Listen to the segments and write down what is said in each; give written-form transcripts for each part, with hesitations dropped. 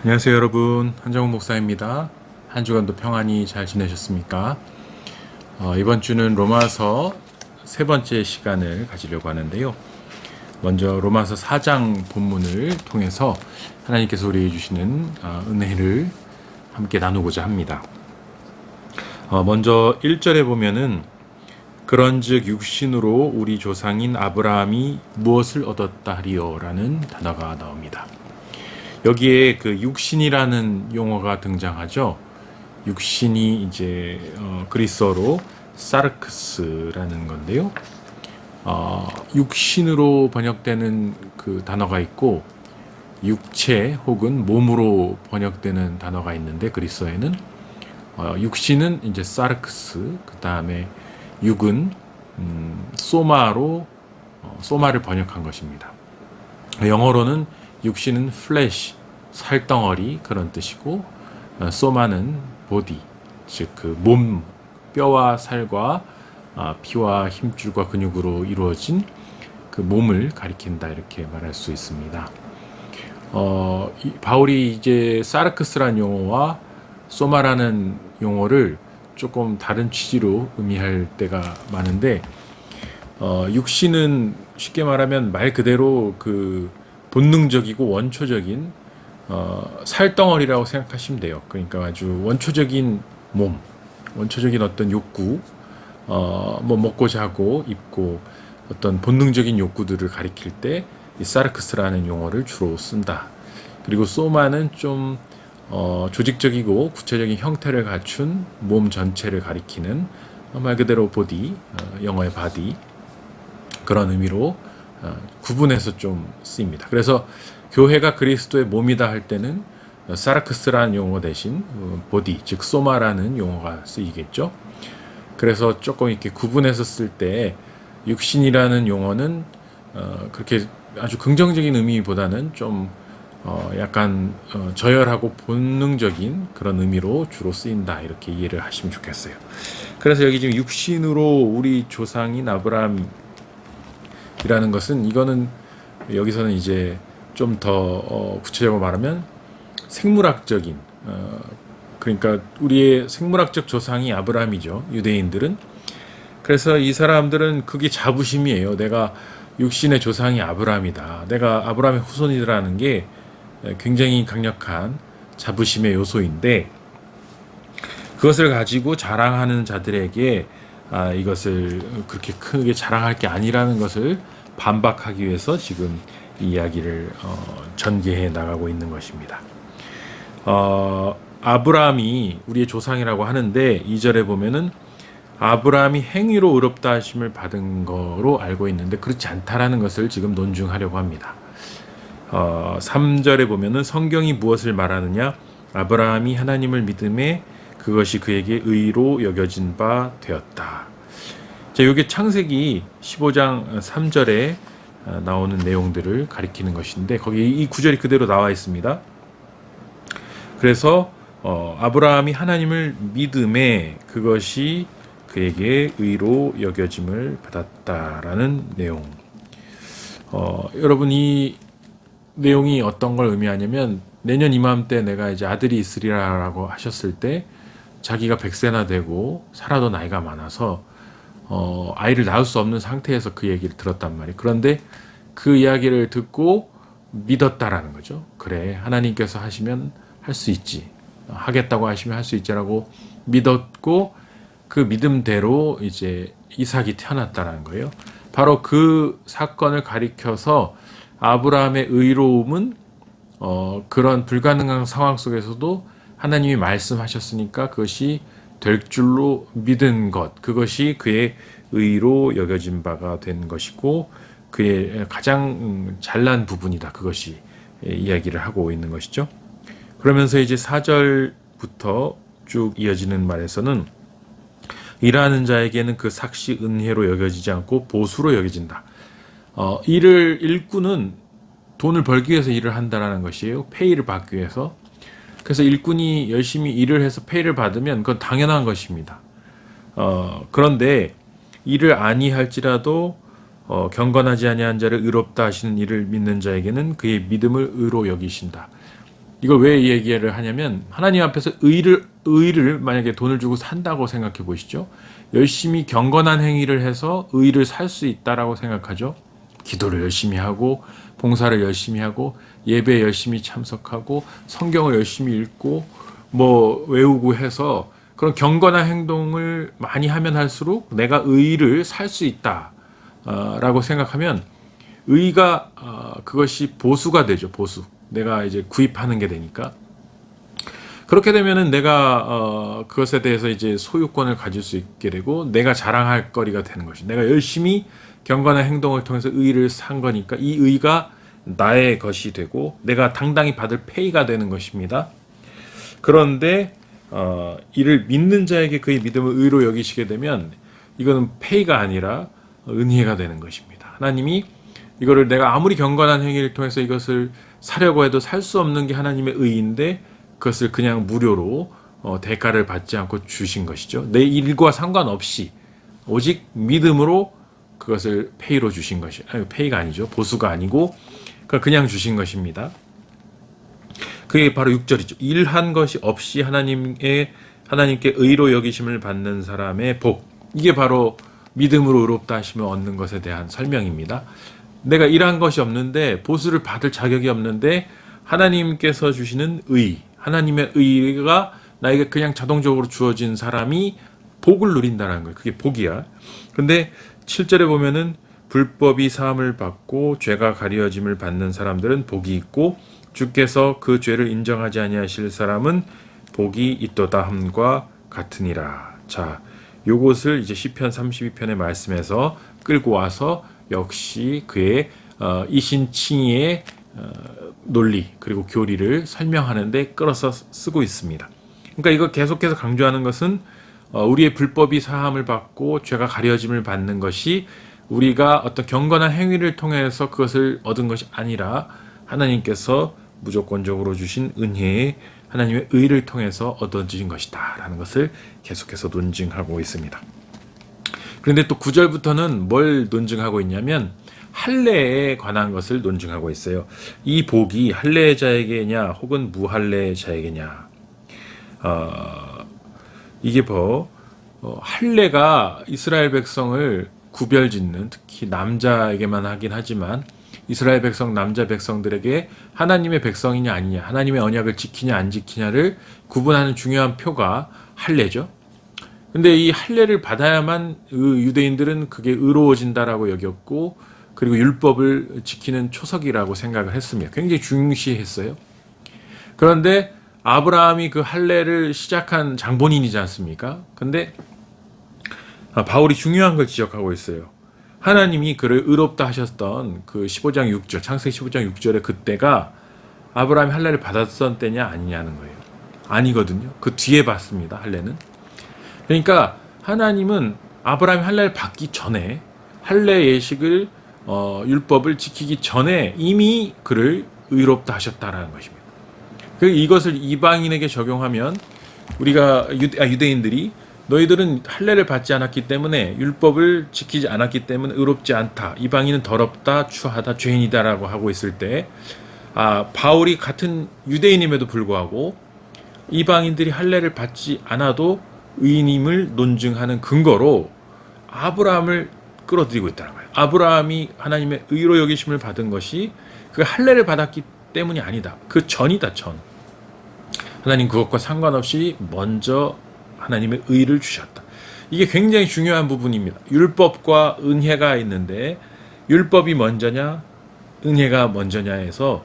안녕하세요 여러분, 한정훈 목사입니다. 한 주간도 평안히 잘 지내셨습니까? 이번 주는 로마서 세 번째 시간을 가지려고 하는데요. 먼저 로마서 4장 본문을 통해서 하나님께서 우리에게 주시는 은혜를 함께 나누고자 합니다. 먼저 1절에 보면은 그런즉 육신으로 우리 조상인 아브라함이 무엇을 얻었다 하리요 라는 단어가 나옵니다. 여기에 그 육신이라는 용어가 등장하죠. 육신이 이제 그리스어로 사르크스라는 건데요. 육신으로 번역되는 그 단어가 있고 육체 혹은 몸으로 번역되는 단어가 있는데 그리스어에는 육신은 이제 사르크스, 그 다음에 육은 소마로 소마를 번역한 것입니다. 영어로는 육신은 flesh, 살덩어리 그런 뜻이고 소마는 body, 즉 그 몸, 뼈와 살과 피와 힘줄과 근육으로 이루어진 그 몸을 가리킨다 이렇게 말할 수 있습니다. 바울이 이제 사르크스라는 용어와 소마라는 용어를 조금 다른 취지로 의미할 때가 많은데 육신은 쉽게 말하면 말 그대로 그 본능적이고 원초적인 살덩어리라고 생각하시면 돼요. 그러니까 아주 원초적인 몸, 원초적인 어떤 욕구, 뭐 먹고 자고 입고 어떤 본능적인 욕구들을 가리킬 때 이 사르크스라는 용어를 주로 쓴다. 그리고 소마는 좀 조직적이고 구체적인 형태를 갖춘 몸 전체를 가리키는 말 그대로 보디, 영어의 바디 그런 의미로 구분해서 좀 쓰입니다. 그래서 교회가 그리스도의 몸이다 할 때는 사르크스라는 용어 대신 보디, 즉 소마라는 용어가 쓰이겠죠. 그래서 조금 이렇게 구분해서 쓸 때 육신이라는 용어는 그렇게 아주 긍정적인 의미보다는 좀 약간 저열하고 본능적인 그런 의미로 주로 쓰인다 이렇게 이해를 하시면 좋겠어요. 그래서 여기 지금 육신으로 우리 조상인 아브라함 이라는 것은 이거는 여기서는 이제 좀 더 구체적으로 말하면 생물학적인 그러니까 우리의 생물학적 조상이 아브라함이죠. 유대인들은. 그래서 이 사람들은 그게 자부심이에요. 내가 육신의 조상이 아브라함이다. 내가 아브라함의 후손이라는 게 굉장히 강력한 자부심의 요소인데 그것을 가지고 자랑하는 자들에게 이것을 그렇게 크게 자랑할 게 아니라는 것을 반박하기 위해서 지금 이 이야기를 전개해 나가고 있는 것입니다. 아브라함이 우리의 조상이라고 하는데 2절에 보면은 아브라함이 행위로 의롭다 하심을 받은 거로 알고 있는데 그렇지 않다라는 것을 지금 논증하려고 합니다. 3절에 보면은 성경이 무엇을 말하느냐? 아브라함이 하나님을 믿음에 그것이 그에게 의로 여겨진 바 되었다. 자, 이게 창세기 15장 3절에 나오는 내용들을 가리키는 것인데 거기 이 구절이 그대로 나와 있습니다. 그래서 아브라함이 하나님을 믿음에 그것이 그에게 의로 여겨짐을 받았다라는 내용. 여러분 이 내용이 어떤 걸 의미하냐면 내년 이맘때 내가 이제 아들이 있으리라라고 하셨을 때 자기가 100세나 되고 살아도 나이가 많아서 아이를 낳을 수 없는 상태에서 그 얘기를 들었단 말이에요. 그런데 그 이야기를 듣고 믿었다라는 거죠. 그래, 하나님께서 하시면 할 수 있지. 하겠다고 하시면 할 수 있지라고 믿었고 그 믿음대로 이제 이삭이 태어났다라는 거예요. 바로 그 사건을 가리켜서 아브라함의 의로움은 그런 불가능한 상황 속에서도 하나님이 말씀하셨으니까 그것이 될 줄로 믿은 것, 그것이 그의 의로 여겨진 바가 된 것이고 그의 가장 잘난 부분이다. 그것이 이야기를 하고 있는 것이죠. 그러면서 이제 4절부터 쭉 이어지는 말에서는 일하는 자에게는 그 삭시 은혜로 여겨지지 않고 보수로 여겨진다. 일꾼은 돈을 벌기 위해서 일을 한다라는 것이에요. 페이를 받기 위해서. 그래서 일꾼이 열심히 일을 해서 페이를 받으면 그건 당연한 것입니다. 그런데 일을 아니할지라도 경건하지 아니한 자를 의롭다 하시는 이를 믿는 자에게는 그의 믿음을 의로 여기신다. 이걸 왜 얘기를 하냐면 하나님 앞에서 의를 만약에 돈을 주고 산다고 생각해 보시죠. 열심히 경건한 행위를 해서 의를 살 수 있다라고 생각하죠. 기도를 열심히 하고 봉사를 열심히 하고 예배에 열심히 참석하고 성경을 열심히 읽고 뭐 외우고 해서 그런 경건한 행동을 많이 하면 할수록 내가 의를 살 수 있다라고 생각하면 의가 그것이 보수가 되죠. 보수. 내가 이제 구입하는 게 되니까. 그렇게 되면은 내가 그것에 대해서 이제 소유권을 가질 수 있게 되고 내가 자랑할 거리가 되는 것이. 내가 열심히 경건한 행동을 통해서 의를 산 거니까 이 의가 나의 것이 되고 내가 당당히 받을 페이가 되는 것입니다. 그런데 이를 믿는 자에게 그의 믿음을 의로 여기시게 되면 이거는 페이가 아니라 은혜가 되는 것입니다. 하나님이 이거를 내가 아무리 경건한 행위를 통해서 이것을 사려고 해도 살 수 없는 게 하나님의 의인데 그것을 그냥 무료로 대가를 받지 않고 주신 것이죠. 내 일과 상관없이 오직 믿음으로 그것을 페이로 주신 것이 페이가 아니죠. 보수가 아니고 그냥 주신 것입니다. 그게 바로 6절이죠. 일한 것이 없이 하나님께 의로 여기심을 받는 사람의 복. 이게 바로 믿음으로 의롭다 하시면 얻는 것에 대한 설명입니다. 내가 일한 것이 없는데 보수를 받을 자격이 없는데 하나님께서 주시는 의, 하나님의 의가 나에게 그냥 자동적으로 주어진 사람이 복을 누린다는 거예요. 그게 복이야. 근데 7절에 보면은 불법이 사함을 받고 죄가 가려짐을 받는 사람들은 복이 있고 주께서 그 죄를 인정하지 아니하실 사람은 복이 있도다 함과 같으니라. 자, 요것을 이제 시편 32편의 말씀에서 끌고 와서 역시 그의 이신칭의의 논리 그리고 교리를 설명하는데 끌어서 쓰고 있습니다. 그러니까 이거 계속해서 강조하는 것은 우리의 불법이 사함을 받고 죄가 가려짐을 받는 것이 우리가 어떤 경건한 행위를 통해서 그것을 얻은 것이 아니라 하나님께서 무조건적으로 주신 은혜의 하나님의 의를 통해서 얻어진 것이다 라는 것을 계속해서 논증하고 있습니다. 그런데 또 9절부터는 뭘 논증하고 있냐면 할례에 관한 것을 논증하고 있어요. 이 복이 할례자에게냐 혹은 무할례자에게냐. 이게 할례가 이스라엘 백성을 구별짓는, 특히 남자에게만 하긴 하지만 이스라엘 백성 남자 백성들에게 하나님의 백성이냐 아니냐, 하나님의 언약을 지키냐 안 지키냐를 구분하는 중요한 표가 할례죠. 근데 이 할례를 받아야만 유대인들은 그게 의로워진다라고 여겼고, 그리고 율법을 지키는 초석이라고 생각을 했습니다. 굉장히 중시했어요. 그런데 아브라함이 그 할례를 시작한 장본인이지 않습니까? 근데 바울이 중요한 걸 지적하고 있어요. 하나님이 그를 의롭다 하셨던 그 15장 6절, 창세기 15장 6절에 그때가 아브라함이 할례를 받았던 때냐 아니냐는 거예요. 아니거든요. 그 뒤에 받습니다. 할례는. 그러니까 하나님은 아브라함이 할례를 받기 전에, 할례 예식을 율법을 지키기 전에 이미 그를 의롭다 하셨다라는 것입니다. 이것을 이방인에게 적용하면 우리가 유대인들이 너희들은 할례를 받지 않았기 때문에 율법을 지키지 않았기 때문에 의롭지 않다. 이방인은 더럽다, 추하다, 죄인이다라고 하고 있을 때 바울이 같은 유대인임에도 불구하고 이방인들이 할례를 받지 않아도 의인임을 논증하는 근거로 아브라함을 끌어들이고 있다는 거예요. 아브라함이 하나님의 의로 여기심을 받은 것이 그 할례를 받았기 때문이 아니다. 그 전이다, 전. 하나님 그것과 상관없이 먼저 하나님의 의를 주셨다. 이게 굉장히 중요한 부분입니다. 율법과 은혜가 있는데 율법이 먼저냐 은혜가 먼저냐 해서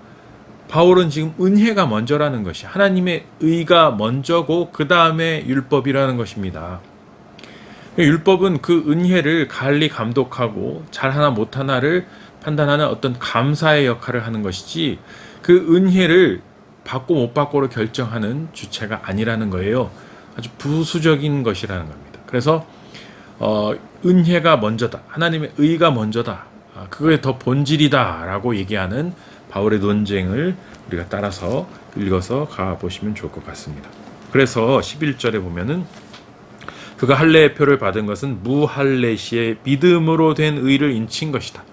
바울은 지금 은혜가 먼저라는 것이, 하나님의 의가 먼저고 그 다음에 율법이라는 것입니다. 율법은 그 은혜를 관리 감독하고 잘하나 못하나를 판단하는 어떤 감사의 역할을 하는 것이지 그 은혜를 받고 못 받고를 결정하는 주체가 아니라는 거예요. 아주 부수적인 것이라는 겁니다. 그래서 은혜가 먼저다, 하나님의 의가 먼저다, 그거에 더 본질이다 라고 얘기하는 바울의 논쟁을 우리가 따라서 읽어서 가보시면 좋을 것 같습니다. 그래서 11절에 보면은 그가 할례의 표를 받은 것은 무할례시의 믿음으로 된 의를 인친 것이다.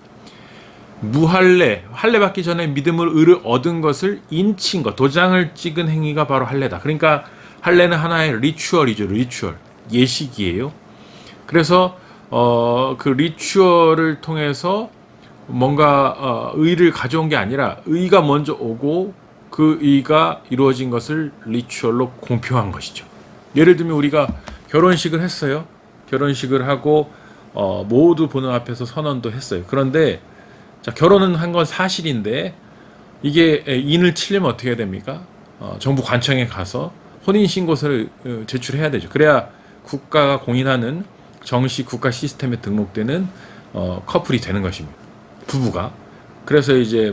무할례, 할례 받기 전에 믿음으로 의를 얻은 것을 인친 것, 도장을 찍은 행위가 바로 할례다. 그러니까 할례는 하나의 리추얼이죠. 리추얼, 예식이에요. 그래서 그 리추얼을 통해서 뭔가 의를 가져온 게 아니라 의가 먼저 오고 그 의가 이루어진 것을 리추얼로 공표한 것이죠. 예를 들면 우리가 결혼식을 했어요. 결혼식을 하고 모두 보는 앞에서 선언도 했어요. 그런데 자, 결혼은 한 건 사실인데 이게 인을 치려면 어떻게 해야 됩니까? 정부 관청에 가서 혼인신고서를 제출해야 되죠. 그래야 국가가 공인하는 정식 국가 시스템에 등록되는 커플이 되는 것입니다. 부부가. 그래서 이제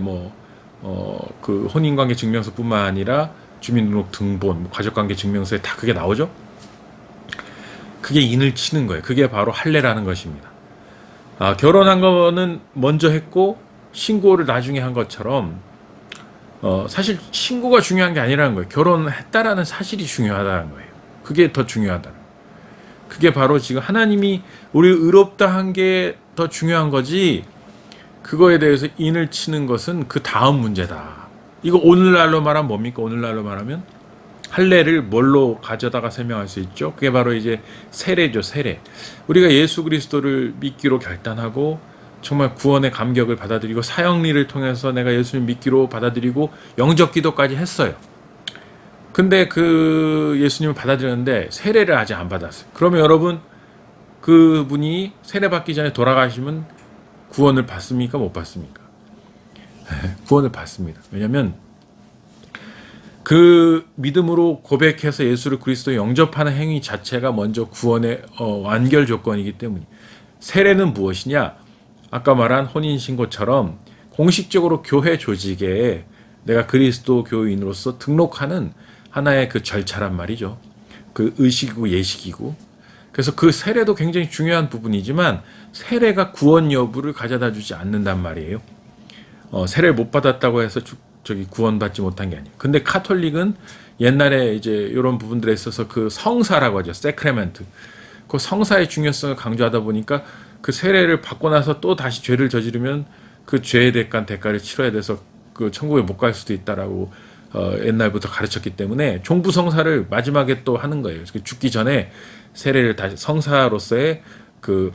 그 혼인관계 증명서뿐만 아니라 주민등록 등본, 가족관계 증명서에 다 그게 나오죠. 그게 인을 치는 거예요. 그게 바로 할례라는 것입니다. 결혼한 거는 먼저 했고 신고를 나중에 한 것처럼 사실 신고가 중요한 게 아니라는 거예요. 결혼했다라는 사실이 중요하다는 거예요. 그게 더 중요하다. 그게 바로 지금 하나님이 우리를 의롭다 한 게 더 중요한 거지, 그거에 대해서 인을 치는 것은 그 다음 문제다. 이거 오늘날로 말하면 뭡니까? 오늘날로 말하면 할례를 뭘로 가져다가 설명할 수 있죠? 그게 바로 이제 세례죠. 세례. 우리가 예수 그리스도를 믿기로 결단하고 정말 구원의 감격을 받아들이고 사형리를 통해서 내가 예수님 믿기로 받아들이고 영접 기도까지 했어요. 근데 그 예수님을 받아들였는데 세례를 아직 안 받았어요. 그러면 여러분, 그분이 세례 받기 전에 돌아가시면 구원을 받습니까? 못 받습니까? 구원을 받습니다. 왜냐하면 그 믿음으로 고백해서 예수를 그리스도 영접하는 행위 자체가 먼저 구원의 완결 조건이기 때문에. 세례는 무엇이냐? 아까 말한 혼인신고처럼 공식적으로 교회 조직에 내가 그리스도 교인으로서 등록하는 하나의 그 절차란 말이죠. 그 의식이고 예식이고. 그래서 그 세례도 굉장히 중요한 부분이지만 세례가 구원 여부를 가져다 주지 않는단 말이에요. 세례를 못 받았다고 해서 구원받지 못한 게 아니에요. 근데 카톨릭은 옛날에 이제 이런 부분들에 있어서 그 성사라고 하죠. 세크레멘트. 그 성사의 중요성을 강조하다 보니까 그 세례를 받고 나서 또 다시 죄를 저지르면 그 죄에 대한 대가를 치러야 돼서 그 천국에 못 갈 수도 있다라고 옛날부터 가르쳤기 때문에 종부 성사를 마지막에 또 하는 거예요. 죽기 전에 세례를 다시 성사로서의 그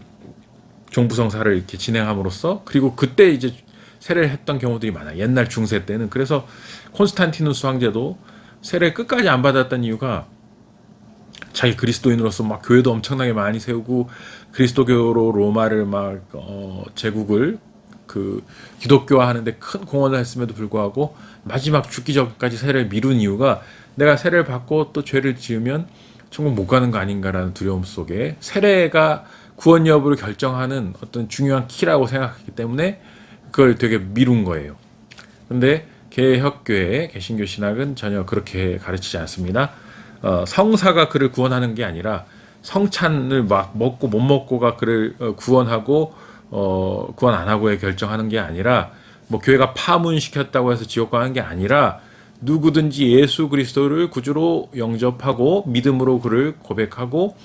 종부 성사를 이렇게 진행함으로써, 그리고 그때 이제 세례를 했던 경우들이 많아요. 옛날 중세 때는. 그래서 콘스탄티누스 황제도 세례 끝까지 안 받았던 이유가 자기 그리스도인으로서 막 교회도 엄청나게 많이 세우고 그리스도교로 로마를 막 제국을 그 기독교화 하는데 큰 공헌을 했음에도 불구하고 마지막 죽기 전까지 세례를 미룬 이유가 내가 세례를 받고 또 죄를 지으면 천국 못 가는 거 아닌가라는 두려움 속에 세례가 구원 여부를 결정하는 어떤 중요한 키라고 생각했기 때문에 그걸 되게 미룬 거예요. 근데 개혁교회, 개신교 신학은 전혀 그렇게 가르치지 않습니다. 성사가 그를 구원하는 게 아니라 성찬을 막 먹고 못 먹고가 그를 구원하고 구원 안 하고에 결정하는 게 아니라 뭐 교회가 파문시켰다고 해서 지옥 가는 게 아니라 누구든지 예수 그리스도를 구주로 영접하고 믿음으로 그를 고백하고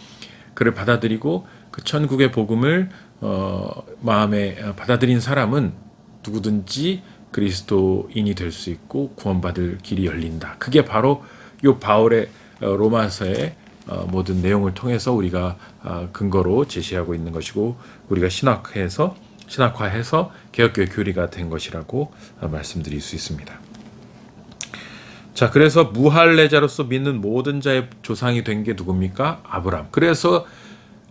그를 받아들이고 그 천국의 복음을 마음에 받아들인 사람은 누구든지 그리스도인이 될 수 있고 구원받을 길이 열린다. 그게 바로 이 바울의 로마서의 모든 내용을 통해서 우리가 근거로 제시하고 있는 것이고 우리가 신학화해서 개혁교회 교리가 된 것이라고 말씀드릴 수 있습니다. 자, 그래서 무할례자로서 믿는 모든 자의 조상이 된 게 누굽니까? 아브라함. 그래서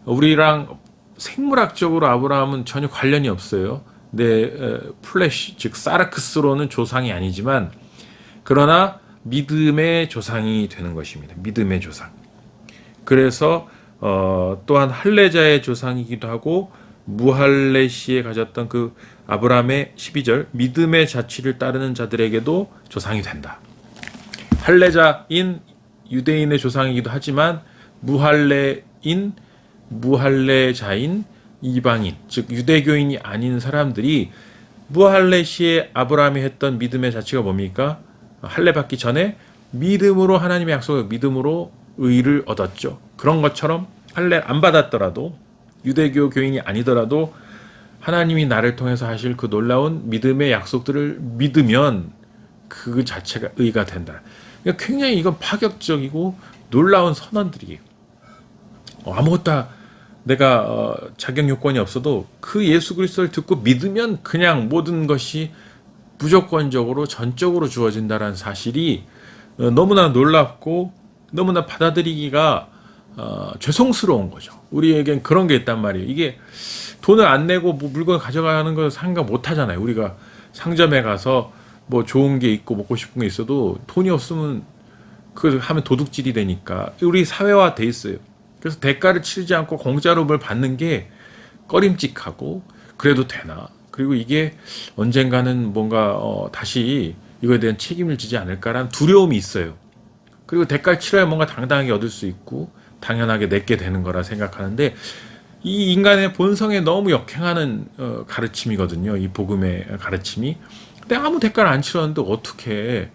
우리랑 생물학적으로 아브라함은 전혀 관련이 없어요. 내 플래시, 즉 사르크스로는 조상이 아니지만 그러나 믿음의 조상이 되는 것입니다. 믿음의 조상. 그래서 또한 할례자의 조상이기도 하고 무할례 시에 가졌던 그 아브라함의 12절 믿음의 자취를 따르는 자들에게도 조상이 된다. 할례자인 유대인의 조상이기도 하지만 무할례자인 이방인, 즉 유대교인이 아닌 사람들이 무할례 시에 아브라함이 했던 믿음의 자취가 뭡니까? 할례 받기 전에 믿음으로 하나님의 약속을 믿음으로 의를 얻었죠. 그런 것처럼 할례 안 받았더라도 유대교 교인이 아니더라도 하나님이 나를 통해서 하실 그 놀라운 믿음의 약속들을 믿으면 그 자체가 의가 된다. 그러니까 굉장히 이건 파격적이고 놀라운 선언들이에요. 아무것도 내가 자격 요건이 없어도 그 예수 그리스도를 듣고 믿으면 그냥 모든 것이 무조건적으로 전적으로 주어진다는 사실이 너무나 놀랍고 너무나 받아들이기가 죄송스러운 거죠. 우리에겐 그런 게 있단 말이에요. 이게 돈을 안 내고 뭐 물건 가져가는 걸 생각 못 하잖아요. 우리가 상점에 가서 뭐 좋은 게 있고 먹고 싶은 게 있어도 돈이 없으면 그걸 하면 도둑질이 되니까 우리 사회화 돼 있어요. 그래서 대가를 치르지 않고 공짜로 뭘 받는 게 꺼림칙하고 그래도 되나? 그리고 이게 언젠가는 뭔가 다시 이거에 대한 책임을 지지 않을까라는 두려움이 있어요. 그리고 대가를 치러야 뭔가 당당하게 얻을 수 있고 당연하게 내게 되는 거라 생각하는데 이 인간의 본성에 너무 역행하는 가르침이거든요. 이 복음의 가르침이. 근데 아무 대가를 안 치렀는데 어떻게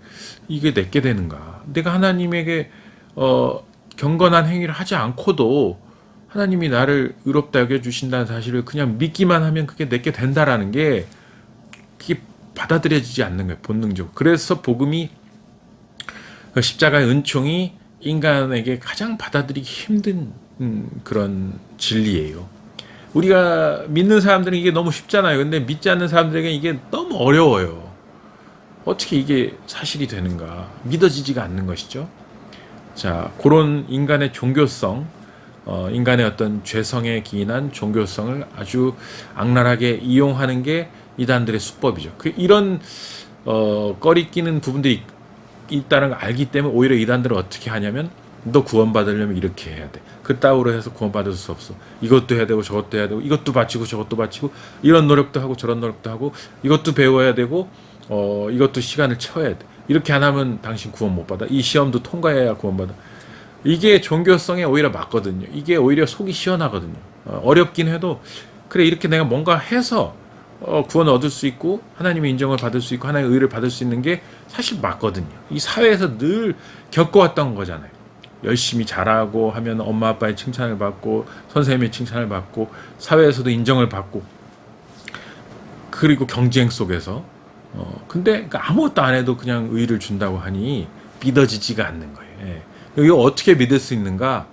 이게 내게 되는가? 내가 하나님에게 경건한 행위를 하지 않고도 하나님이 나를 의롭다 여겨주신다는 사실을 그냥 믿기만 하면 그게 내게 된다라는 게 그게 받아들여지지 않는 거예요. 본능적으로. 그래서 복음이 십자가의 은총이 인간에게 가장 받아들이기 힘든 그런 진리예요. 우리가 믿는 사람들은 이게 너무 쉽잖아요. 근데 믿지 않는 사람들에게 이게 너무 어려워요. 어떻게 이게 사실이 되는가? 믿어지지가 않는 것이죠. 자, 그런 인간의 종교성, 인간의 어떤 죄성에 기인한 종교성을 아주 악랄하게 이용하는 게 이단들의 수법이죠. 이런 꺼리 끼는 부분들이 있다는 걸 알기 때문에 오히려 이단들은 어떻게 하냐면 너 구원받으려면 이렇게 해야 돼. 그따위로 해서 구원받을 수 없어. 이것도 해야 되고 저것도 해야 되고 이것도 바치고 저것도 바치고 이런 노력도 하고 저런 노력도 하고 이것도 배워야 되고 이것도 시간을 채워야 돼. 이렇게 안 하면 당신 구원 못 받아. 이 시험도 통과해야 구원받아. 이게 종교성에 오히려 맞거든요. 이게 오히려 속이 시원하거든요. 어렵긴 해도 그래 이렇게 내가 뭔가 해서 구원을 얻을 수 있고 하나님의 인정을 받을 수 있고 하나님의 의를 받을 수 있는 게 사실 맞거든요. 이 사회에서 늘 겪어왔던 거잖아요. 열심히 잘하고 하면 엄마 아빠의 칭찬을 받고 선생님의 칭찬을 받고 사회에서도 인정을 받고 그리고 경쟁 속에서 근데 아무것도 안 해도 그냥 의를 준다고 하니 믿어지지가 않는 거예요. 예. 이거 어떻게 믿을 수 있는가?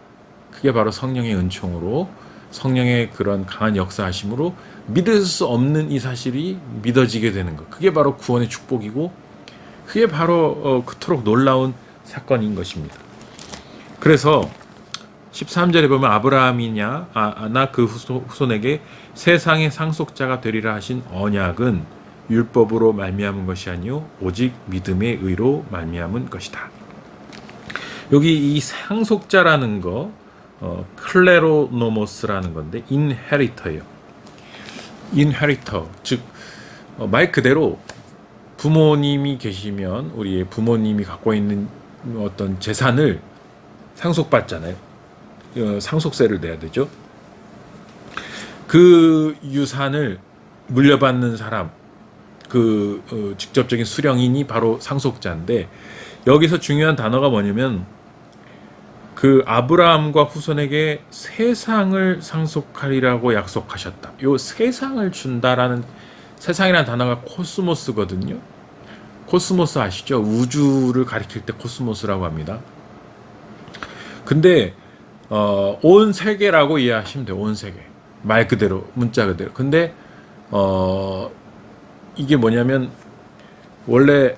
그게 바로 성령의 은총으로 성령의 그런 강한 역사하심으로 믿을 수 없는 이 사실이 믿어지게 되는 것. 그게 바로 구원의 축복이고 그게 바로 그토록 놀라운 사건인 것입니다. 그래서 13절에 보면 아브라함이냐 나 그 후손에게 세상의 상속자가 되리라 하신 언약은 율법으로 말미암은 것이 아니요 오직 믿음의 의로 말미암은 것이다. 여기 이 상속자라는 거 클레로노모스라는 건데 인헤리터예요. 인헤리터 즉 말 그대로 부모님이 계시면 우리의 부모님이 갖고 있는 어떤 재산을 상속받잖아요. 상속세를 내야 되죠. 그 유산을 물려받는 사람 직접적인 수령인이 바로 상속자인데 여기서 중요한 단어가 뭐냐면 그 아브라함과 후손에게 세상을 상속하리라고 약속하셨다. 요 세상을 준다라는 세상이라는 단어가 코스모스거든요. 코스모스 아시죠? 우주를 가리킬 때 코스모스라고 합니다. 근데 온 세계라고 이해하시면 돼요. 온 세계. 말 그대로 문자 그대로. 근데 이게 뭐냐면 원래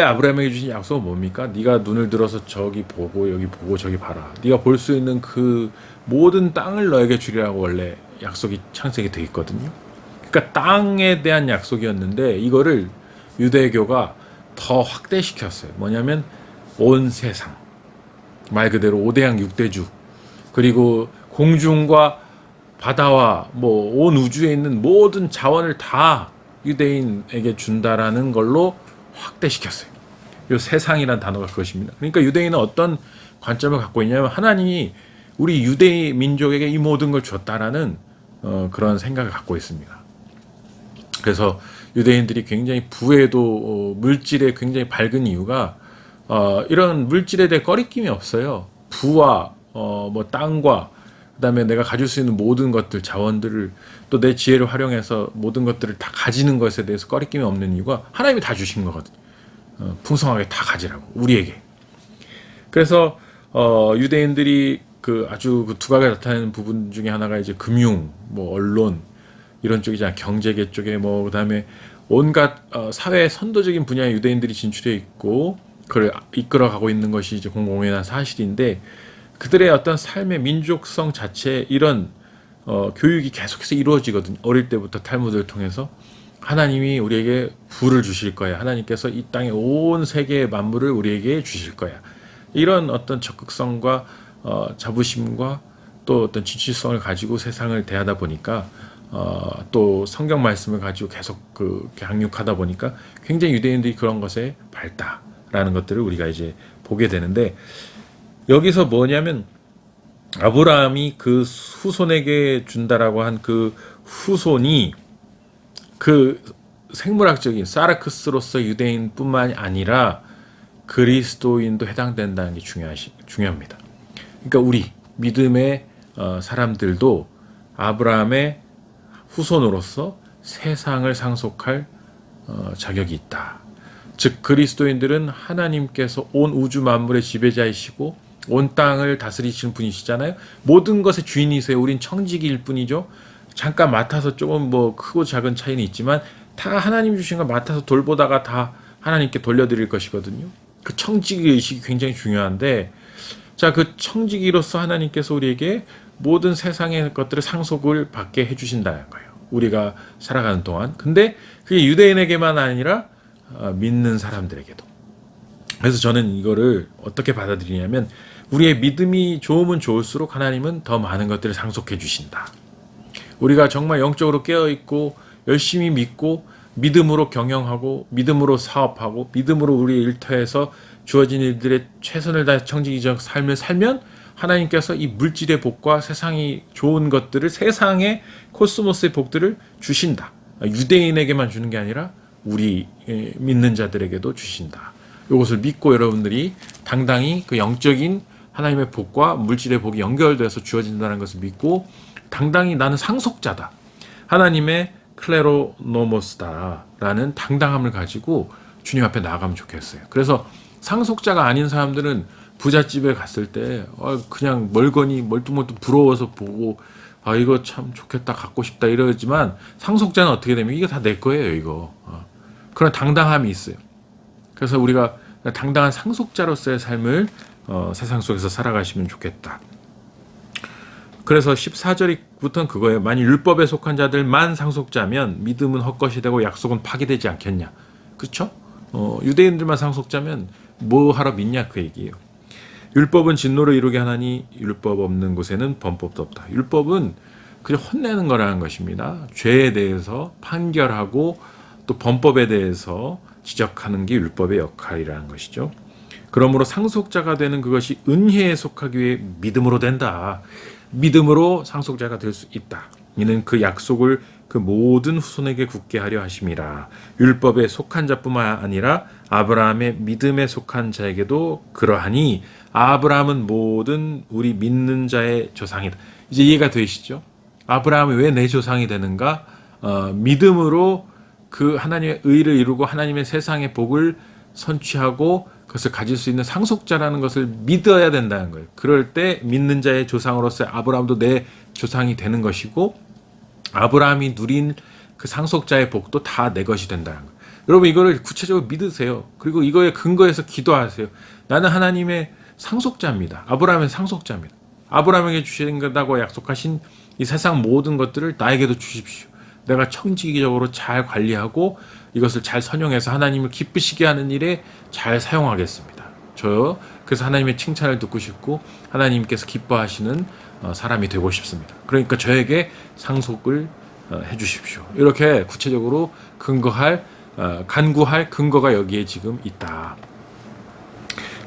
아브라함에게 주신 약속은 뭡니까? 네가 눈을 들어서 저기 보고 여기 보고 저기 봐라. 네가 볼 수 있는 그 모든 땅을 너에게 주리라고 원래 약속이 창세기 돼 있거든요. 그러니까 땅에 대한 약속이었는데 이거를 유대교가 더 확대시켰어요. 뭐냐면 온 세상. 말 그대로 5대양 6대주. 그리고 공중과 바다와 뭐 온 우주에 있는 모든 자원을 다 유대인에게 준다라는 걸로 확대시켰어요. 이 세상이라는 단어가 그것입니다. 그러니까 유대인은 어떤 관점을 갖고 있냐면 하나님이 우리 유대 민족에게 이 모든 걸 줬다라는 그런 생각을 갖고 있습니다. 그래서 유대인들이 굉장히 부에도 물질에 굉장히 밝은 이유가 이런 물질에 대해 꺼리낌이 없어요. 부와 뭐 땅과 그다음에 내가 가질 수 있는 모든 것들 자원들을 또 내 지혜를 활용해서 모든 것들을 다 가지는 것에 대해서 꺼리낌이 없는 이유가 하나님이 다 주신 거거든. 풍성하게 다 가지라고 우리에게. 그래서 유대인들이 그 아주 그 두각을 나타내는 부분 중에 하나가 이제 금융, 뭐 언론 이런 쪽이잖아. 경제계 쪽에 뭐 그다음에 온갖 사회 선도적인 분야에 유대인들이 진출해 있고 그걸 이끌어가고 있는 것이 이제 공공연한 사실인데 그들의 어떤 삶의 민족성 자체 이런 교육이 계속해서 이루어지거든요. 어릴 때부터 탈무드를 통해서 하나님이 우리에게 부를 주실 거야. 하나님께서 이 땅의 온 세계의 만물을 우리에게 주실 거야. 이런 어떤 적극성과 자부심과 또 어떤 지치성을 가지고 세상을 대하다 보니까 또 성경 말씀을 가지고 계속 강육하다 보니까 굉장히 유대인들이 그런 것에 밝다라는 것들을 우리가 이제 보게 되는데 여기서 뭐냐면 아브라함이 그 후손에게 준다라고 한 그 후손이 그 생물학적인 사르크스로서 유대인뿐만이 아니라 그리스도인도 해당된다는 게 중요합니다. 그러니까 우리 믿음의 사람들도 아브라함의 후손으로서 세상을 상속할 자격이 있다. 즉 그리스도인들은 하나님께서 온 우주 만물의 지배자이시고 온 땅을 다스리시는 분이시잖아요. 모든 것의 주인이세요. 우린 청지기일 뿐이죠. 잠깐 맡아서 조금 뭐 크고 작은 차이는 있지만 다 하나님 주신 걸 맡아서 돌보다가 다 하나님께 돌려드릴 것이거든요. 그 청지기 의식이 굉장히 중요한데 자, 그 청지기로서 하나님께서 우리에게 모든 세상의 것들을 상속을 받게 해주신다는 거예요. 우리가 살아가는 동안. 근데 그게 유대인에게만 아니라 믿는 사람들에게도. 그래서 저는 이거를 어떻게 받아들이냐면 우리의 믿음이 좋으면 좋을수록 하나님은 더 많은 것들을 상속해 주신다. 우리가 정말 영적으로 깨어있고 열심히 믿고 믿음으로 경영하고 믿음으로 사업하고 믿음으로 우리의 일터에서 주어진 일들의 최선을 다해 청지기적 삶을 살면 하나님께서 이 물질의 복과 세상이 좋은 것들을 세상의 코스모스의 복들을 주신다. 유대인에게만 주는 게 아니라 우리 믿는 자들에게도 주신다. 이것을 믿고 여러분들이 당당히 그 영적인 하나님의 복과 물질의 복이 연결돼서 주어진다는 것을 믿고 당당히 나는 상속자다. 하나님의 클레로노모스다라는 당당함을 가지고 주님 앞에 나아가면 좋겠어요. 그래서 상속자가 아닌 사람들은 부잣집에 갔을 때 그냥 멀거니 멀뚱멀뚱 부러워서 보고 이거 참 좋겠다 갖고 싶다 이러지만 상속자는 어떻게 되면 이거 다 내 거예요 이거. 그런 당당함이 있어요. 그래서 우리가 당당한 상속자로서의 삶을 세상 속에서 살아가시면 좋겠다. 그래서 14절부터는 그거예요. 만일 율법에 속한 자들만 상속자면 믿음은 헛것이 되고 약속은 파기되지 않겠냐. 그렇죠? 유대인들만 상속자면 뭐 하러 믿냐 그 얘기예요. 율법은 진노를 이루게 하나니 율법 없는 곳에는 범법도 없다. 율법은 그냥 혼내는 거라는 것입니다. 죄에 대해서 판결하고 또 범법에 대해서 지적하는 게 율법의 역할이라는 것이죠. 그러므로 상속자가 되는 그것이 은혜에 속하기 위해 믿음으로 된다. 믿음으로 상속자가 될 수 있다. 이는 그 약속을 그 모든 후손에게 굳게 하려 하심이라. 율법에 속한 자뿐만 아니라 아브라함의 믿음에 속한 자에게도 그러하니 아브라함은 모든 우리 믿는 자의 조상이다. 이제 이해가 되시죠? 아브라함이 왜 내 조상이 되는가? 믿음으로 그 하나님의 의를 이루고 하나님의 세상의 복을 선취하고 그것을 가질 수 있는 상속자라는 것을 믿어야 된다는 거예요. 그럴 때 믿는 자의 조상으로서 아브라함도 내 조상이 되는 것이고 아브라함이 누린 그 상속자의 복도 다 내 것이 된다는 거예요. 여러분 이거를 구체적으로 믿으세요. 그리고 이거에 근거해서 기도하세요. 나는 하나님의 상속자입니다. 아브라함의 상속자입니다. 아브라함에게 주신다고 약속하신 이 세상 모든 것들을 나에게도 주십시오. 내가 청지기적으로 잘 관리하고 이것을 잘 선용해서 하나님을 기쁘시게 하는 일에 잘 사용하겠습니다. 저요. 그래서 하나님의 칭찬을 듣고 싶고 하나님께서 기뻐하시는 사람이 되고 싶습니다. 그러니까 저에게 상속을 해주십시오. 이렇게 구체적으로 간구할 근거가 여기에 지금 있다.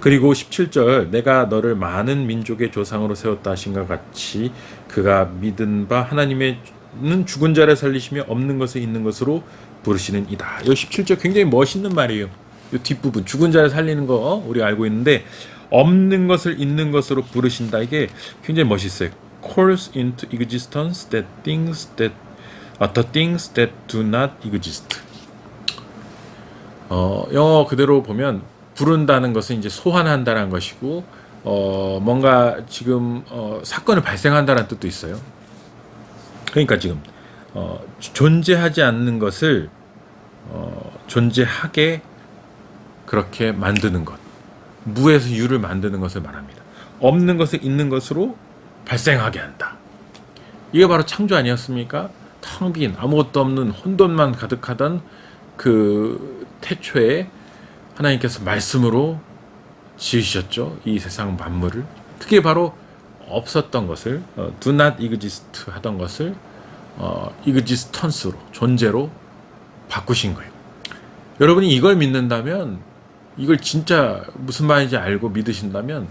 그리고 17절 내가 너를 많은 민족의 조상으로 세웠다 하신과 같이 그가 믿은 바 하나님의 는 죽은 자를 살리시며 없는 것을 있는 것으로 부르시는 이다. 이 17절 굉장히 멋있는 말이에요. 이 뒷부분 죽은 자를 살리는 거 우리가 알고 있는데 없는 것을 있는 것으로 부르신다. 이게 굉장히 멋있어요. calls into existence that things that the things that do not exist. 영어 그대로 보면 부른다는 것은 이제 소환한다는 것이고 뭔가 지금 사건을 발생한다는 뜻도 있어요. 그러니까 지금 존재하지 않는 것을 존재하게 그렇게 만드는 것, 무에서 유를 만드는 것을 말합니다. 없는 것을 있는 것으로 발생하게 한다. 이게 바로 창조 아니었습니까? 텅 빈 아무것도 없는 혼돈만 가득하던 그 태초에 하나님께서 말씀으로 지으셨죠. 이 세상 만물을. 그게 바로 없었던 것을 do not exist 하던 것을 existence로, 존재로 바꾸신 거예요. 여러분이 이걸 믿는다면, 이걸 진짜 무슨 말인지 알고 믿으신다면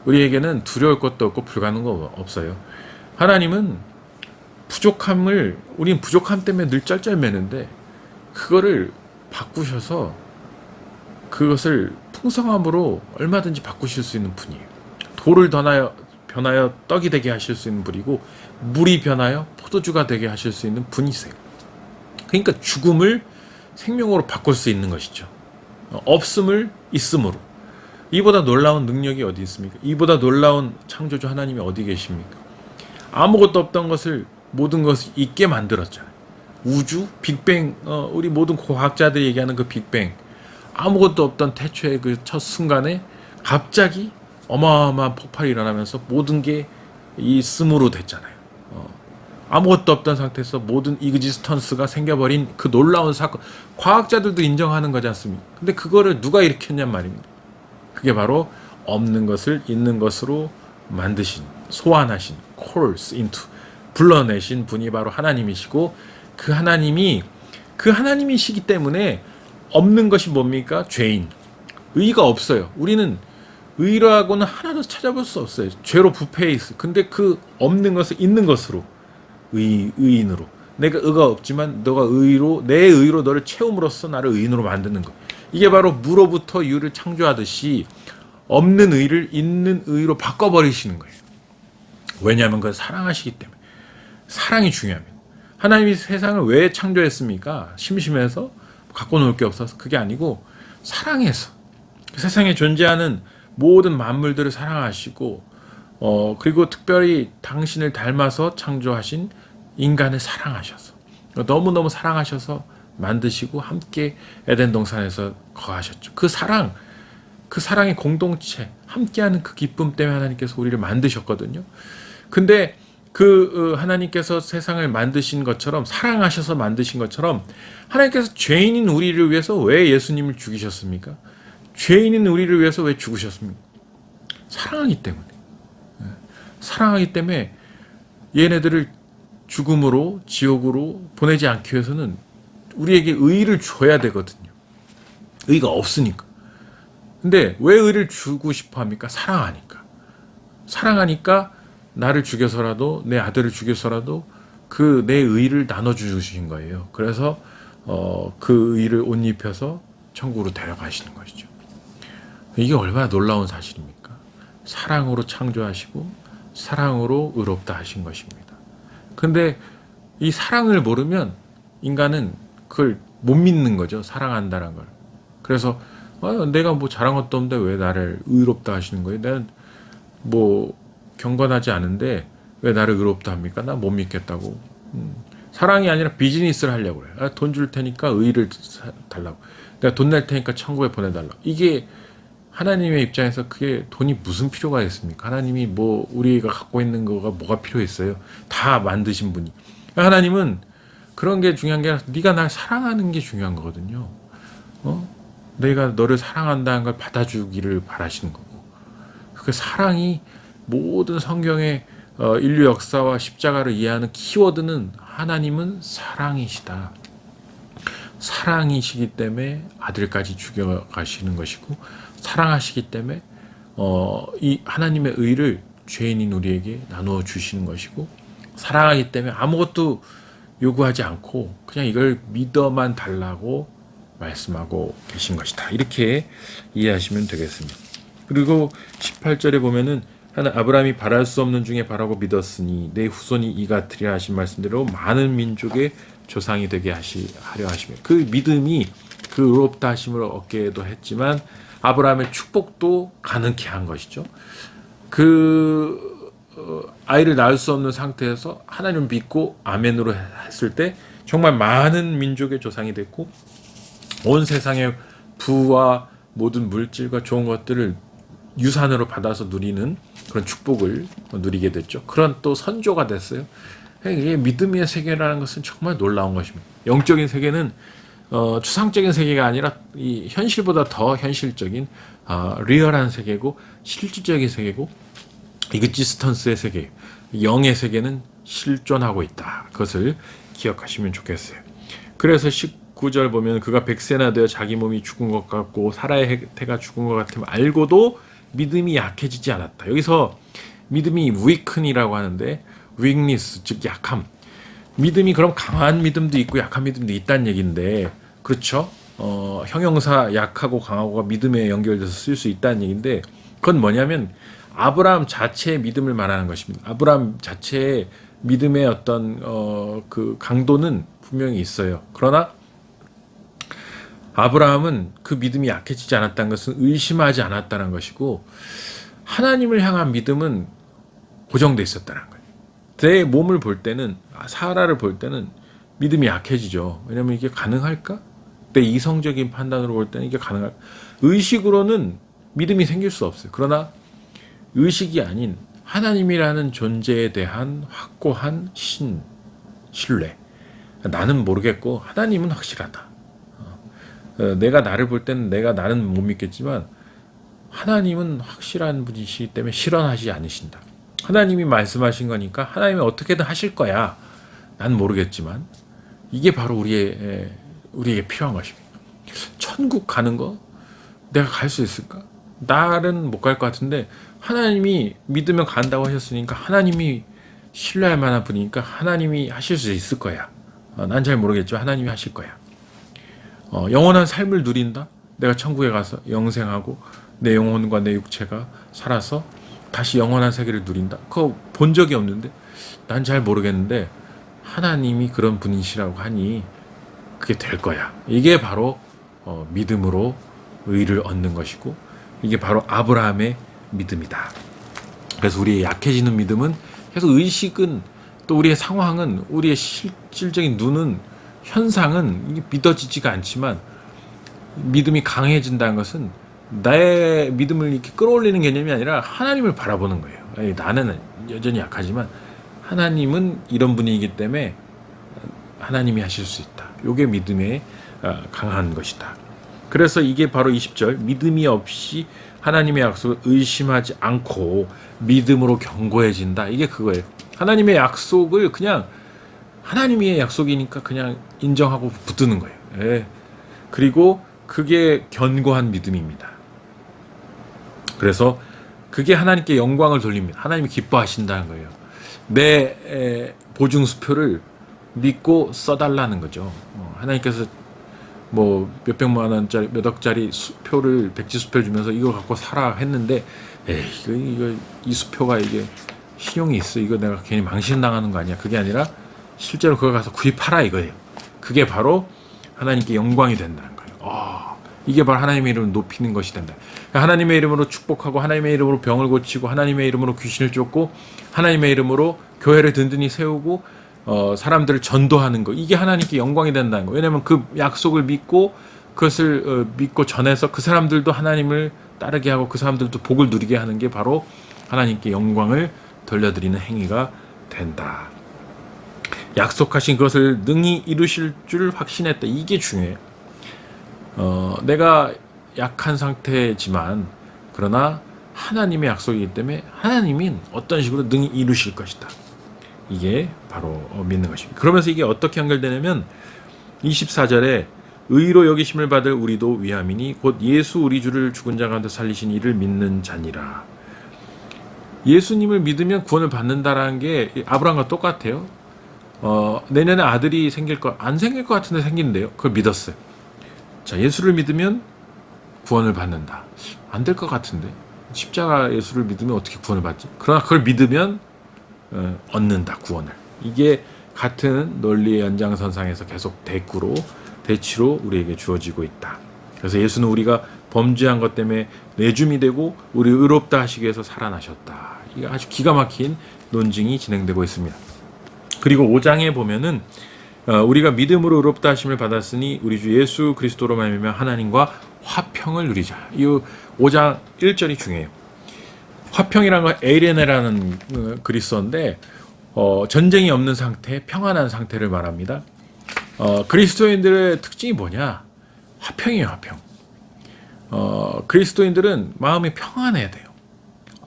우리에게는 두려울 것도 없고 불가능한 거 없어요. 하나님은 우린 부족함 때문에 늘 쩔쩔매는데 그거를 바꾸셔서 그것을 풍성함으로 얼마든지 바꾸실 수 있는 분이에요. 돌을 변하여 떡이 되게 하실 수 있는 분이고, 물이 변하여 포도주가 되게 하실 수 있는 분이세요. 그러니까 죽음을 생명으로 바꿀 수 있는 것이죠. 없음을 있음으로. 이보다 놀라운 능력이 어디 있습니까? 이보다 놀라운 창조주 하나님이 어디 계십니까? 아무것도 없던 것을, 모든 것을 있게 만들었잖아요. 우주, 빅뱅, 우리 모든 과학자들이 얘기하는 그 빅뱅, 아무것도 없던 태초의 그 첫 순간에 갑자기 어마어마한 폭발이 일어나면서 모든 게 있음으로 됐잖아요. 아무것도 없던 상태에서 모든 이그지스턴스가 생겨버린 그 놀라운 사건, 과학자들도 인정하는 거지 않습니까? 근데 그거를 누가 일으켰냔 말입니다. 그게 바로 없는 것을 있는 것으로 만드신, 소환하신, calls into, 불러내신 분이 바로 하나님이시고, 그 하나님이시기 때문에 없는 것이 뭡니까? 죄인. 의가 없어요. 우리는 의라고는 하나도 찾아볼 수 없어요. 죄로 부패해 있어. 근데 그 없는 것을 있는 것으로, 의인으로. 내가 의가 없지만 너가 의로, 내 의로 너를 채움으로써 나를 의인으로 만드는 것. 이게 바로 무로부터 유를 창조하듯이 없는 의를 있는 의로 바꿔버리시는 거예요. 왜냐하면 그걸 사랑하시기 때문에. 사랑이 중요합니다. 하나님이 세상을 왜 창조했습니까? 심심해서? 갖고 놀 게 없어서? 그게 아니고 사랑해서. 세상에 존재하는 모든 만물들을 사랑하시고, 그리고 특별히 당신을 닮아서 창조하신 인간을 사랑하셔서, 너무너무 사랑하셔서 만드시고 함께 에덴 동산에서 거하셨죠. 그 사랑의 공동체, 함께하는 그 기쁨 때문에 하나님께서 우리를 만드셨거든요. 근데 그 하나님께서 세상을 만드신 것처럼, 사랑하셔서 만드신 것처럼, 하나님께서 죄인인 우리를 위해서 왜 예수님을 죽이셨습니까? 죄인인 우리를 위해서 왜 죽으셨습니까? 사랑하기 때문에. 사랑하기 때문에 얘네들을 죽음으로, 지옥으로 보내지 않기 위해서는 우리에게 의를 줘야 되거든요. 의가 없으니까. 근데 왜 의를 주고 싶어 합니까? 사랑하니까. 사랑하니까 나를 죽여서라도, 내 아들을 죽여서라도 그 내 의를 나눠주신 거예요. 그래서 그 의를 옷 입혀서 천국으로 데려가시는 것이죠. 이게 얼마나 놀라운 사실입니까? 사랑으로 창조하시고 사랑으로 의롭다 하신 것입니다. 근데 이 사랑을 모르면 인간은 그걸 못 믿는 거죠. 사랑한다는 걸. 그래서 내가 뭐 잘한 것도 없는데 왜 나를 의롭다 하시는 거예요? 나는 뭐 경건하지 않은데 왜 나를 의롭다 합니까? 나 못 믿겠다고. 사랑이 아니라 비즈니스를 하려고 그래요. 돈 줄 테니까 의를 달라고. 내가 돈 낼 테니까 천국에 보내달라고. 이게 하나님의 입장에서 그게 돈이 무슨 필요가 있습니까? 하나님이 뭐 우리가 갖고 있는 거가 뭐가 필요했어요? 다 만드신 분이. 하나님은 그런 게 중요한 게 아니라 네가 날 사랑하는 게 중요한 거거든요. 내가 너를 사랑한다는 걸 받아주기를 바라시는 거고. 그 사랑이 모든 성경의 인류 역사와 십자가를 이해하는 키워드는 하나님은 사랑이시다. 사랑이시기 때문에 아들까지 죽여가시는 것이고, 사랑하시기 때문에 이 하나님의 의를 죄인인 우리에게 나누어 주시는 것이고, 사랑하기 때문에 아무것도 요구하지 않고 그냥 이걸 믿어만 달라고 말씀하고 계신 것이다. 이렇게 이해하시면 되겠습니다. 그리고 18절에 보면은 아브라함이 바랄 수 없는 중에 바라고 믿었으니 내 후손이 이 같으리라 하신 말씀대로 많은 민족의 조상이 되게 하려 하시며 그 믿음이 그 의롭다 하심을 얻게도 했지만 아브라함의 축복도 가능케 한 것이죠. 아이를 낳을 수 없는 상태에서 하나님을 믿고 아멘으로 했을 때 정말 많은 민족의 조상이 됐고 온 세상의 부와 모든 물질과 좋은 것들을 유산으로 받아서 누리는 그런 축복을 누리게 됐죠. 그런 또 선조가 됐어요. 이게 믿음의 세계라는 것은 정말 놀라운 것입니다. 영적인 세계는 추상적인 세계가 아니라 이 현실보다 더 현실적인 리얼한 세계고 실질적인 세계고 이그지스턴스의 세계, 영의 세계는 실존하고 있다. 그것을 기억하시면 좋겠어요. 그래서 19절 보면 그가 100세나 되어 자기 몸이 죽은 것 같고 사라의 해가 죽은 것 같으면 알고도 믿음이 약해지지 않았다. 여기서 믿음이 weaken이라고 하는데 weakness, 즉 약함. 믿음이 그럼 강한 믿음도 있고 약한 믿음도 있다는 얘기인데 그렇죠? 형용사 약하고 강하고가 믿음에 연결돼서 쓸 수 있다는 얘기인데 그건 뭐냐면 아브라함 자체의 믿음을 말하는 것입니다. 아브라함 자체의 믿음의 어떤 그 강도는 분명히 있어요. 그러나 아브라함은 그 믿음이 약해지지 않았다는 것은 의심하지 않았다는 것이고 하나님을 향한 믿음은 고정돼 있었다는 거예요. 내 몸을 볼 때는 사라를 볼 때는 믿음이 약해지죠. 왜냐하면 이게 가능할까? 내 이성적인 판단으로 볼 때는 이게 가능할까? 의식으로는 믿음이 생길 수 없어요. 그러나 의식이 아닌 하나님이라는 존재에 대한 확고한 신뢰. 나는 모르겠고 하나님은 확실하다. 내가 나를 볼 때는 나는 못 믿겠지만 하나님은 확실한 분이시기 때문에 실현하지 않으신다. 하나님이 말씀하신 거니까 하나님이 어떻게든 하실 거야. 난 모르겠지만 이게 바로 우리에게 필요한 것입니다. 천국 가는 거 내가 갈 수 있을까? 나는 못 갈 것 같은데 하나님이 믿으면 간다고 하셨으니까 하나님이 신뢰할 만한 분이니까 하나님이 하실 수 있을 거야. 난 잘 모르겠지만 하나님이 하실 거야. 영원한 삶을 누린다? 내가 천국에 가서 영생하고 내 영혼과 내 육체가 살아서 다시 영원한 세계를 누린다? 그거 본 적이 없는데 난 잘 모르겠는데 하나님이 그런 분이시라고 하니 그게 될 거야. 이게 바로 믿음으로 의를 얻는 것이고 이게 바로 아브라함의 믿음이다. 그래서 우리의 약해지는 믿음은 계속 의식은 또 우리의 상황은 우리의 실질적인 눈은 현상은 이게 믿어지지가 않지만 믿음이 강해진다는 것은 나의 믿음을 이렇게 끌어올리는 개념이 아니라 하나님을 바라보는 거예요. 나는 여전히 약하지만 하나님은 이런 분이기 때문에 하나님이 하실 수 있다. 이게 믿음의 강한 것이다. 그래서 이게 바로 20절 믿음이 없이 하나님의 약속을 의심하지 않고 믿음으로 견고해진다. 이게 그거예요. 하나님의 약속을 그냥 하나님의 약속이니까 그냥 인정하고 붙드는 거예요. 예. 그리고 그게 견고한 믿음입니다. 그래서 그게 하나님께 영광을 돌립니다. 하나님이 기뻐하신다는 거예요. 내 보증수표를 믿고 써달라는 거죠. 하나님께서 뭐 몇백만 원짜리 몇 억짜리 수표를 백지수표를 주면서 이거 갖고 사라 했는데 이거 이 수표가 이게 신용이 있어. 이거 내가 괜히 망신당하는 거 아니야. 그게 아니라 실제로 그걸 가서 구입하라 이거예요. 그게 바로 하나님께 영광이 된다는 거예요. 이게 바로 하나님의 이름을 높이는 것이 된다. 하나님의 이름으로 축복하고 하나님의 이름으로 병을 고치고 하나님의 이름으로 귀신을 쫓고 하나님의 이름으로 교회를 든든히 세우고 사람들을 전도하는 거. 이게 하나님께 영광이 된다는 거예요. 왜냐하면 그 약속을 믿고 그것을 믿고 전해서 그 사람들도 하나님을 따르게 하고 그 사람들도 복을 누리게 하는 게 바로 하나님께 영광을 돌려드리는 행위가 된다. 약속하신 그것을 능히 이루실 줄 확신했다. 이게 중요해요. 내가 약한 상태지만 그러나 하나님의 약속이기 때문에 하나님은 어떤 식으로 능히 이루실 것이다. 이게 바로 믿는 것입니다. 그러면서 이게 어떻게 연결되냐면 24절에 의로 여기심을 받을 우리도 위함이니 곧 예수 우리 주를 죽은 자 가운데 살리신 이를 믿는 자니라. 예수님을 믿으면 구원을 받는다라는 게 아브라함과 똑같아요. 내년에 아들이 안 생길 것 같은데 생긴대요. 그걸 믿었어요. 자, 예수를 믿으면 구원을 받는다. 안 될 것 같은데 십자가 예수를 믿으면 어떻게 구원을 받지? 그러나 그걸 믿으면 얻는다 구원을. 이게 같은 논리의 연장선상에서 계속 대치로 우리에게 주어지고 있다. 그래서 예수는 우리가 범죄한 것 때문에 내줌이 되고 우리 의롭다 하시기 위해서 살아나셨다. 이게 아주 기가 막힌 논증이 진행되고 있습니다. 그리고 5장에 보면은 우리가 믿음으로 의롭다 하심을 받았으니 우리 주 예수 그리스도로 말미암아 하나님과 화평을 누리자. 이 5장 1절이 중요해요. 화평이라는 건 에이레네라는 그리스어인데 전쟁이 없는 상태, 평안한 상태를 말합니다. 그리스도인들의 특징이 뭐냐? 화평이에요, 화평. 그리스도인들은 마음이 평안해야 돼요.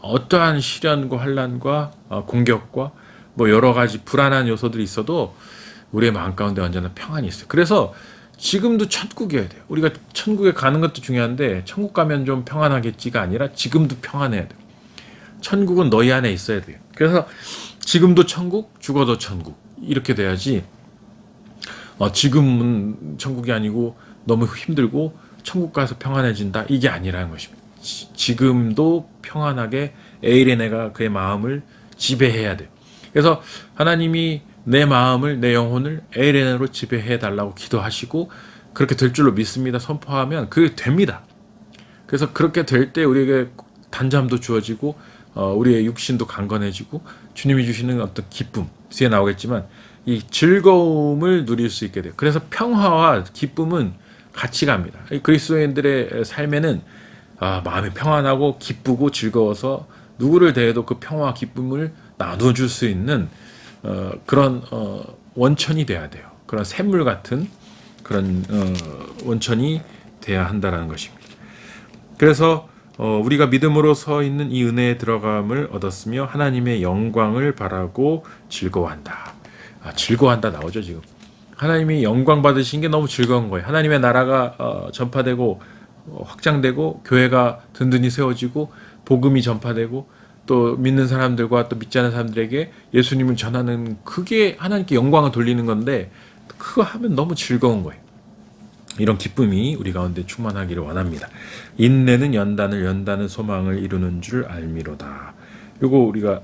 어떠한 시련과 환난과 공격과 뭐 여러 가지 불안한 요소들이 있어도 우리의 마음 가운데 언제나 평안이 있어요. 그래서 지금도 천국이어야 돼요. 우리가 천국에 가는 것도 중요한데 천국 가면 좀 평안하겠지가 아니라 지금도 평안해야 돼요. 천국은 너희 안에 있어야 돼요. 그래서 지금도 천국, 죽어도 천국 이렇게 돼야지 지금은 천국이 아니고 너무 힘들고 천국 가서 평안해진다 이게 아니라는 것입니다. 지금도 평안하게 에이레네가 그의 마음을 지배해야 돼요. 그래서 하나님이 내 마음을 내 영혼을 에이레네로 지배해 달라고 기도하시고 그렇게 될 줄로 믿습니다. 선포하면 그게 됩니다. 그래서 그렇게 될 때 우리에게 단잠도 주어지고 우리의 육신도 강건해지고 주님이 주시는 어떤 기쁨 뒤에 나오겠지만 이 즐거움을 누릴 수 있게 돼요. 그래서 평화와 기쁨은 같이 갑니다. 그리스도인들의 삶에는 마음이 평안하고 기쁘고 즐거워서 누구를 대해도 그 평화와 기쁨을 나눠줄 수 있는 그런 원천이 돼야 돼요. 그런 샘물 같은 그런 원천이 돼야 한다는 것입니다. 그래서 우리가 믿음으로 서 있는 이 은혜에 들어감을 얻었으며 하나님의 영광을 바라고 즐거워한다. 즐거워한다 나오죠 지금. 하나님이 영광 받으신 게 너무 즐거운 거예요. 하나님의 나라가 전파되고 확장되고 교회가 든든히 세워지고 복음이 전파되고 또 믿는 사람들과 또 믿지 않은 사람들에게 예수님을 전하는 그게 하나님께 영광을 돌리는 건데 그거 하면 너무 즐거운 거예요. 이런 기쁨이 우리 가운데 충만하기를 원합니다. 인내는 연단을, 연단은 소망을 이루는 줄 알미로다. 요거 우리가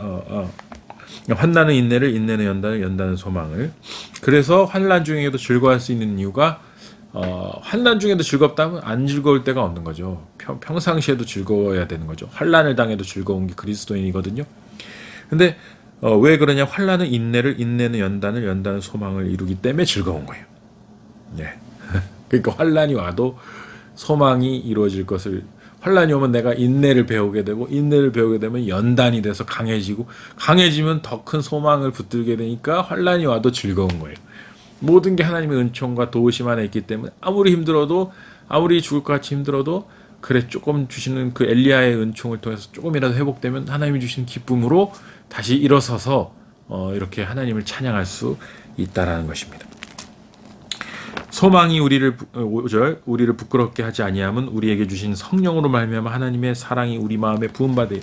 환난은 인내를, 인내는 연단을, 연단은 소망을. 그래서 환난 중에도 즐거워할 수 있는 이유가 환난 중에도 즐겁다면 안 즐거울 때가 없는 거죠. 평상시에도 즐거워야 되는 거죠. 환난을 당해도 즐거운 게 그리스도인이거든요. 근데 왜 그러냐? 환난은 인내를, 인내는 연단을, 연단은 소망을 이루기 때문에 즐거운 거예요. 네. 그러니까 환난이 와도 소망이 이루어질 것을 환난이 오면 내가 인내를 배우게 되고 인내를 배우게 되면 연단이 돼서 강해지면 더 큰 소망을 붙들게 되니까 환난이 와도 즐거운 거예요. 모든 게 하나님의 은총과 도우심 안에 있기 때문에 아무리 힘들어도 아무리 죽을 것 같이 힘들어도 그래 조금 주시는 그 엘리야의 은총을 통해서 조금이라도 회복되면 하나님이 주신 기쁨으로 다시 일어서서 이렇게 하나님을 찬양할 수 있다라는 것입니다. 소망이 5절 우리를 부끄럽게 하지 아니함은 우리에게 주신 성령으로 말미암아 하나님의 사랑이 우리 마음에 부음받으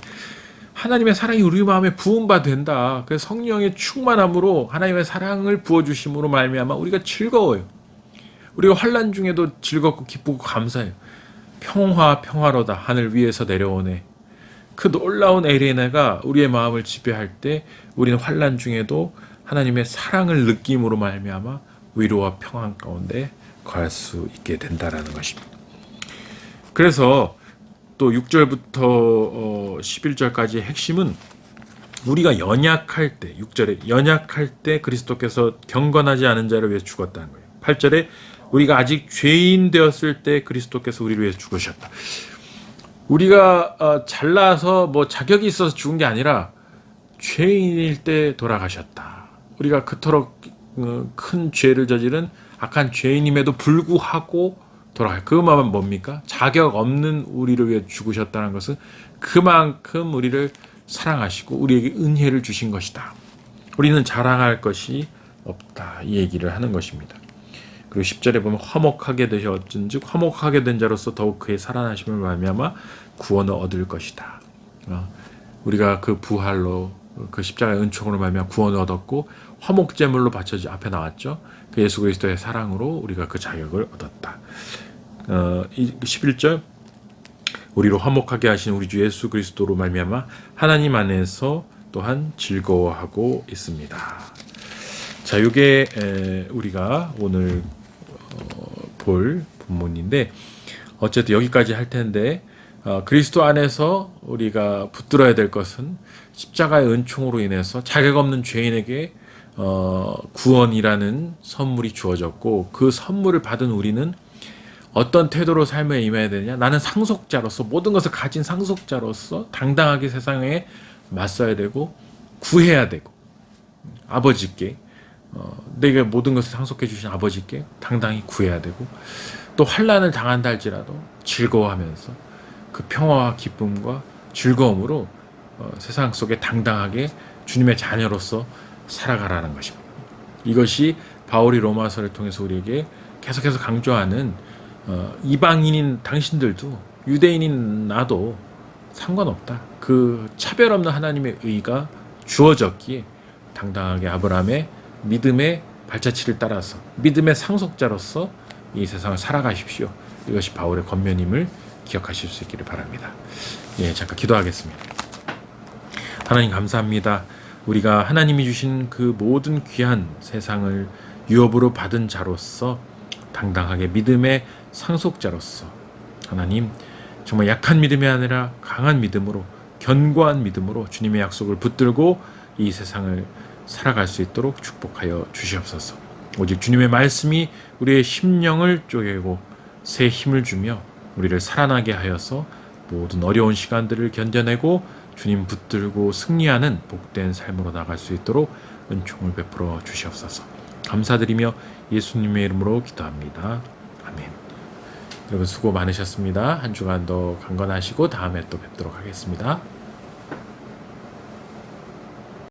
하나님의 사랑이 우리 마음에 부음받는다. 그래서 성령의 충만함으로 하나님의 사랑을 부어주심으로 말미암아 우리가 즐거워요. 우리가 환난 중에도 즐겁고 기쁘고 감사해요. 평화로다 하늘 위에서 내려오네. 그 놀라운 에이레네가 우리의 마음을 지배할 때 우리는 환난 중에도 하나님의 사랑을 느낌으로 말미암아 위로와 평안 가운데 거할 수 있게 된다라는 것입니다. 그래서 또 6절부터 11절까지의 핵심은 우리가 연약할 때 6절에 연약할 때 그리스도께서 경건하지 않은 자를 위해 죽었다는 거예요. 8절에 우리가 아직 죄인 되었을 때 그리스도께서 우리를 위해서 죽으셨다. 우리가 잘나서 뭐 자격이 있어서 죽은 게 아니라 죄인일 때 돌아가셨다. 우리가 그토록 큰 죄를 저지른 악한 죄인임에도 불구하고 돌아가요. 그 말은 뭡니까? 자격 없는 우리를 위해 죽으셨다는 것은 그만큼 우리를 사랑하시고 우리에게 은혜를 주신 것이다. 우리는 자랑할 것이 없다. 이 얘기를 하는 것입니다. 그리고 10절에 보면 화목하게 되셨은즉 화목하게 된 자로서 더욱 그의 살아나심을 말미암아 구원을 얻을 것이다. 우리가 그 부활로 그 십자가의 은총으로 말미암아 구원을 얻었고 화목제물로 바쳐지 앞에 나왔죠. 그 예수 그리스도의 사랑으로 우리가 그 자격을 얻었다. 11절 우리로 화목하게 하신 우리 주 예수 그리스도로 말미암아 하나님 안에서 또한 즐거워하고 있습니다. 자, 요게 우리가 오늘 볼 본문인데 어쨌든 여기까지 할 텐데 그리스도 안에서 우리가 붙들어야 될 것은 십자가의 은총으로 인해서 자격 없는 죄인에게 구원이라는 선물이 주어졌고 그 선물을 받은 우리는 어떤 태도로 삶에 임해야 되냐? 나는 상속자로서 모든 것을 가진 상속자로서 당당하게 세상에 맞서야 되고 구해야 되고 아버지께 내가 모든 것을 상속해 주신 아버지께 당당히 구해야 되고 또 환난을 당한다 할지라도 즐거워하면서 그 평화와 기쁨과 즐거움으로 세상 속에 당당하게 주님의 자녀로서 살아가라는 것입니다. 이것이 바울이 로마서를 통해서 우리에게 계속해서 강조하는 이방인인 당신들도 유대인인 나도 상관없다. 그 차별 없는 하나님의 의가 주어졌기에 당당하게 아브라함의 믿음의 발자취를 따라서 믿음의 상속자로서 이 세상을 살아가십시오. 이것이 바울의 권면임을 기억하실 수 있기를 바랍니다. 예, 잠깐 기도하겠습니다. 하나님 감사합니다. 우리가 하나님이 주신 그 모든 귀한 세상을 유업으로 받은 자로서 당당하게 믿음의 상속자로서 하나님 정말 약한 믿음이 아니라 강한 믿음으로 견고한 믿음으로 주님의 약속을 붙들고 이 세상을 살아갈 수 있도록 축복하여 주시옵소서. 오직 주님의 말씀이 우리의 심령을 쪼개고 새 힘을 주며 우리를 살아나게 하여서 모든 어려운 시간들을 견뎌내고 주님 붙들고 승리하는 복된 삶으로 나갈 수 있도록 은총을 베풀어 주시옵소서. 감사드리며 예수님의 이름으로 기도합니다. 아멘. 여러분 수고 많으셨습니다. 한 주간 더 강건하시고 다음에 또 뵙도록 하겠습니다.